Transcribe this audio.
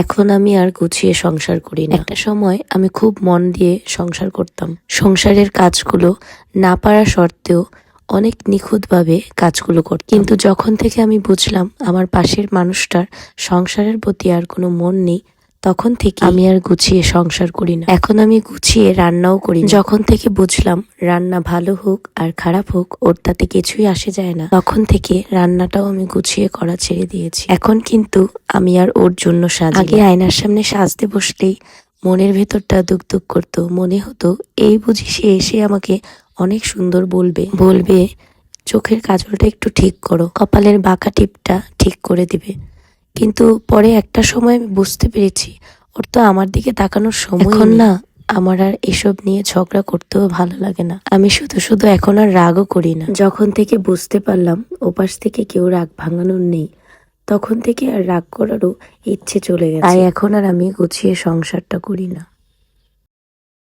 এখন আমি আর গুছিয়ে সংসার করি না। একটা সময় আমি খুব মন দিয়ে সংসার করতাম। সংসারের কাজগুলো না পারা সত্ত্বেও অনেক নিখুঁতভাবে কাজগুলো করতাম। কিন্তু যখন থেকে আমি বুঝলাম আমার পাশের মানুষটার সংসারের প্রতি আর কোনো মন নেই, তখন থেকে আমি আর গুছিয়ে সংসার করি না। এখন আমি গুছিয়ে রান্নাও করি না। যখন থেকে বুঝলাম রান্না ভালো হোক আর খারাপ হোক ওর তাতে কিছুই আসে যায় না, তখন থেকে রান্নাটাও আমি গুছিয়ে করা ছেড়ে দিয়েছি। এখন কিন্তু আমি আর ওর জন্য সাজি। আগে আয়নার সামনে সাজতে বসলেই মনের ভেতরটা দুক দুক করতো। মনে হতো এই বুঝি সে এসে আমাকে অনেক সুন্দর বলবে চোখের কাজলটা একটু ঠিক করো, কপালের বাঁকা টিপটা ঠিক করে দিবে। কিন্তু পরে একটা সময় আমি বুঝতে পেরেছি ওর তো আমার দিকে তাকানোর সময় এখন না। আমার আর এসব নিয়ে ঝগড়া করতেও ভালো লাগে না। আমি শুধু শুধু এখন আর রাগও করি না। যখন থেকে বুঝতে পারলাম ওপাশ থেকে কেউ রাগ ভাঙানোর নেই, তখন থেকে আর রাগ করারও ইচ্ছে চলে গেছে। তাই এখন আর আমি গুছিয়ে সংসারটা করি না।